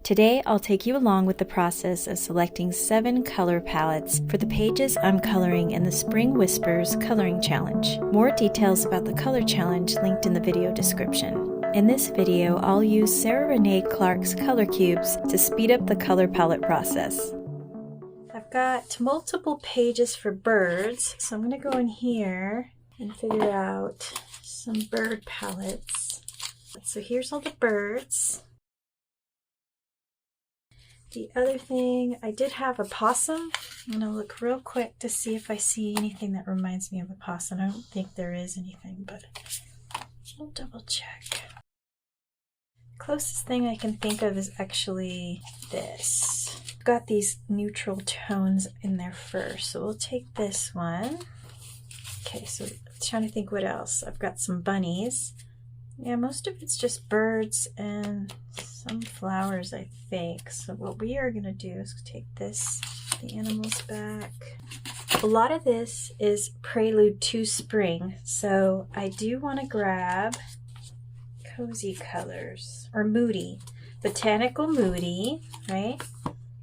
Today, I'll take you along with the process of selecting 7 color palettes for the pages I'm coloring in the Spring Whispers Coloring Challenge. More details about the color challenge linked in the video description. In this video, I'll use Sarah Renae Clark's color cubes to speed up the color palette process. I've got multiple pages for birds, so I'm going to go in here and figure out some bird palettes. So here's all the birds. The other thing, I did have a possum. I'm going to look real quick to see if I see anything that reminds me of a possum. I don't think there is anything, but I'll double check. Closest thing I can think of is actually this. I've got these neutral tones in there first, so we'll take this one. Okay, so I'm trying to think what else. I've got some bunnies. Yeah, most of it's just birds and some flowers, I think. So what we are going to do is take this, the animals back. A lot of this is prelude to spring, so I do want to grab cozy colors, or moody. Botanical moody, right?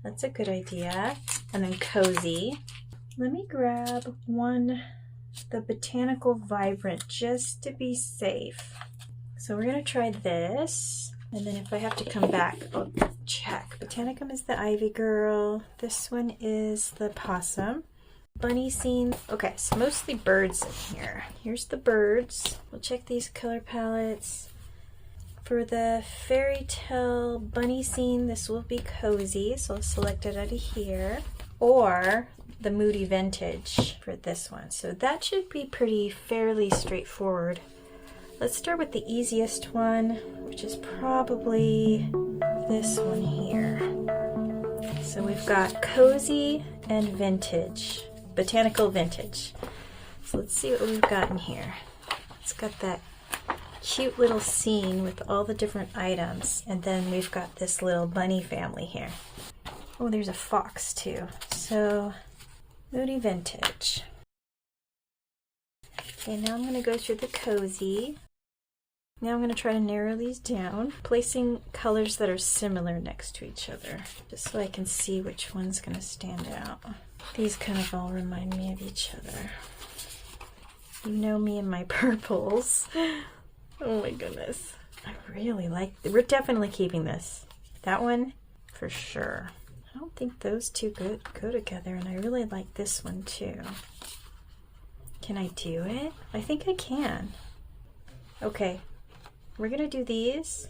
That's a good idea. And then cozy. Let me grab the botanical vibrant, just to be safe. So we're going to try this, and then if I have to come back, I'll check. Botanicum is the ivy girl. This one is the possum. Bunny scene. Okay, so mostly birds in here. Here's the birds. We'll check these color palettes. For the fairy tale bunny scene, this will be cozy, so I'll select it out of here. Or the moody vintage for this one. So that should be fairly straightforward. Let's start with the easiest one, which is probably this one here. So we've got cozy and vintage, botanical vintage. So let's see what we've got in here. It's got that cute little scene with all the different items, and then we've got this little bunny family here. Oh, there's a fox too. So moody vintage. Okay, now I'm going to go through the cozy. Now I'm going to try to narrow these down, placing colors that are similar next to each other, just so I can see which one's going to stand out. These kind of all remind me of each other. You know me and my purples. Oh my goodness. I really like, we're definitely keeping this. That one, for sure. I don't think those two go together, and I really like this one too. Can I do it? I think I can. Okay. We're going to do these.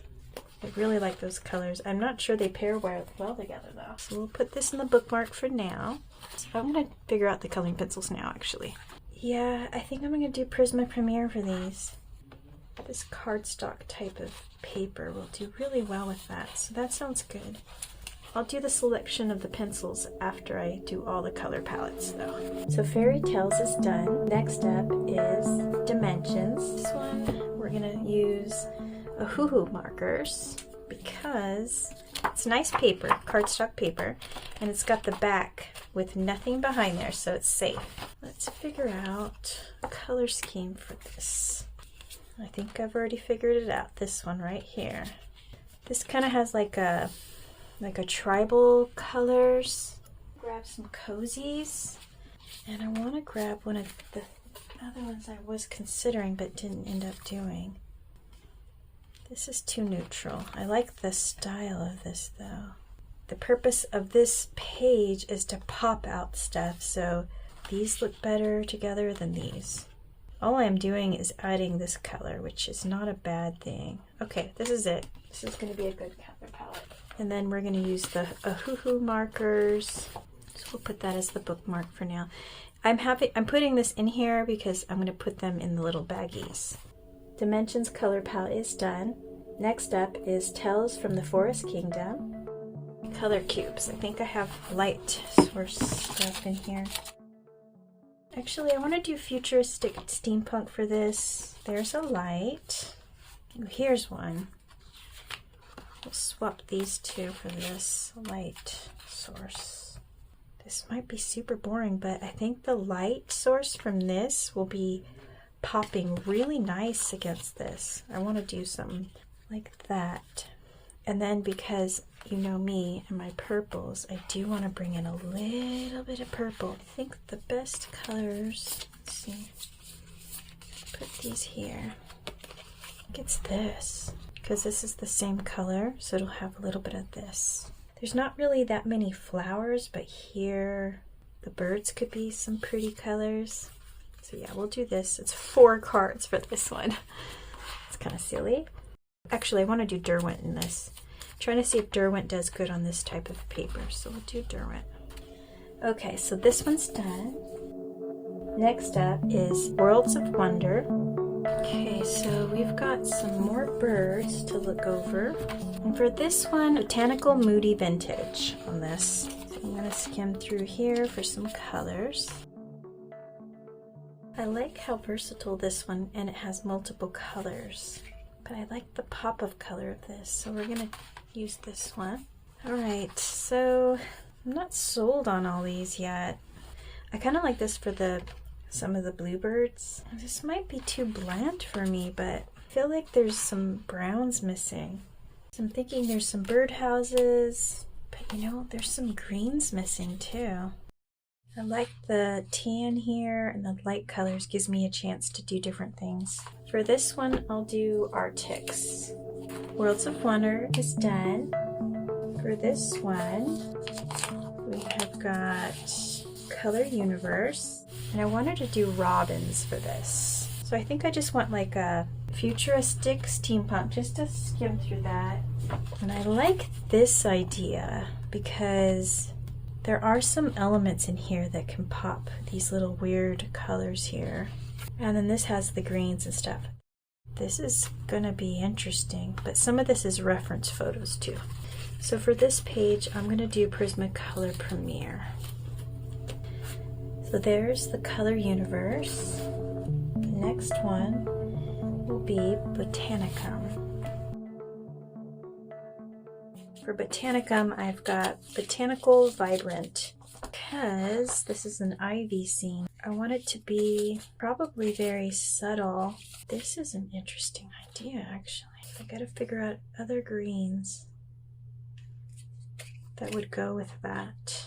I really like those colors. I'm not sure they pair well together though. So we'll put this in the bookmark for now. So I'm going to figure out the coloring pencils now actually. Yeah, I think I'm going to do Prisma Premier for these. This cardstock type of paper will do really well with that. So that sounds good. I'll do the selection of the pencils after I do all the color palettes though. So Fairy Tales is done. Next up is Dimensions. This one we're gonna use a hoo-hoo markers because it's nice paper, cardstock paper, and it's got the back with nothing behind there, so it's safe. Let's figure out a color scheme for this. I think I've already figured it out. This one right here. This kind of has like a tribal colors. Grab some cozies, and I want to grab one of the other ones I was considering but didn't end up doing. This is too neutral. I like the style of this though. The purpose of this page is to pop out stuff, so these look better together than these. All I'm doing is adding this color, which is not a bad thing. Okay, this is it. This is going to be a good color palette. And then we're going to use the hoo-hoo markers. So we'll put that as the bookmark for now. I'm putting this in here because I'm going to put them in the little baggies. Dimensions color palette is done. Next up is Tales from the Forest Kingdom. Color cubes. I think I have light source stuff in here. Actually, I want to do futuristic steampunk for this. There's a light. Oh, here's one. We'll swap these two for this light source. This might be super boring, but I think the light source from this will be popping really nice against this. I want to do something like that. And then because you know me and my purples, I do want to bring in a little bit of purple. I think the best colors, let's see, put these here. I think it's this, because this is the same color, so it'll have a little bit of this. There's not really that many flowers, but here the birds could be some pretty colors. So yeah, we'll do this. It's 4 cards for this one. It's kind of silly. Actually, I want to do Derwent in this. I'm trying to see if Derwent does good on this type of paper, so we'll do Derwent. Okay, so this one's done. Next up is Worlds of Wonder. Okay, so we've got some more birds to look over. And for this one, Botanical Moody Vintage on this. So I'm going to skim through here for some colors. I like how versatile this one, and it has multiple colors. But I like the pop of color of this, so we're going to use this one. Alright, so I'm not sold on all these yet. I kind of like this for some of the bluebirds. This might be too bland for me, but I feel like there's some browns missing. So I'm thinking there's some birdhouses, but you know, there's some greens missing too. I like the tan here, and the light colors gives me a chance to do different things. For this one, I'll do Arctics. Worlds of Wonder is done. For this one, we have got Color Universe, and I wanted to do Robins for this. So I think I just want like a futuristic steampunk, just to skim through that. And I like this idea because there are some elements in here that can pop these little weird colors here. And then this has the greens and stuff. This is gonna be interesting, but some of this is reference photos too. So for this page, I'm gonna do Prismacolor Premiere. So there's the Color Universe. The next one will be Botanicum. For Botanicum, I've got Botanical Vibrant. Because this is an ivy scene, I want it to be probably very subtle. This is an interesting idea, actually. I gotta figure out other greens that would go with that.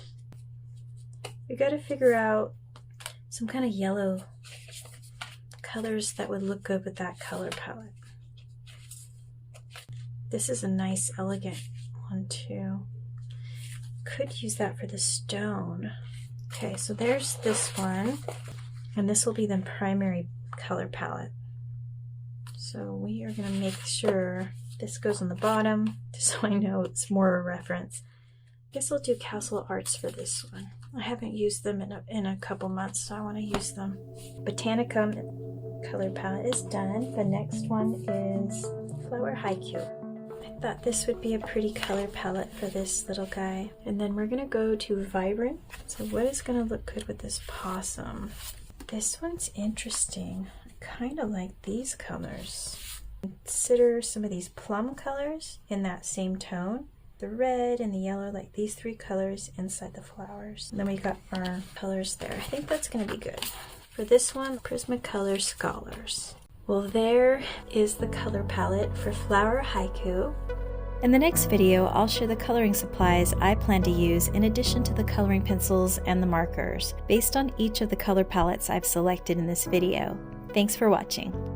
We gotta figure out some kind of yellow colors that would look good with that color palette. This is a nice, elegant one too. Could use that for the stone. Okay, so there's this one, and this will be the primary color palette. So we are going to make sure this goes on the bottom, just so I know it's more a reference. I guess I'll do Castle Arts for this one. I haven't used them in a couple months, so I want to use them. Botanicum color palette is done. The next one is Flower Haiku. I thought this would be a pretty color palette for this little guy. And then we're gonna go to Vibrant. So what is gonna look good with this possum? This one's interesting. I kind of like these colors. Consider some of these plum colors in that same tone. The red and the yellow, like these 3 colors inside the flowers. And then we got our colors there. I think that's gonna be good. For this one, Prismacolor Scholars. Well, there is the color palette for Flower Haiku. In the next video, I'll share the coloring supplies I plan to use in addition to the coloring pencils and the markers, based on each of the color palettes I've selected in this video. Thanks for watching.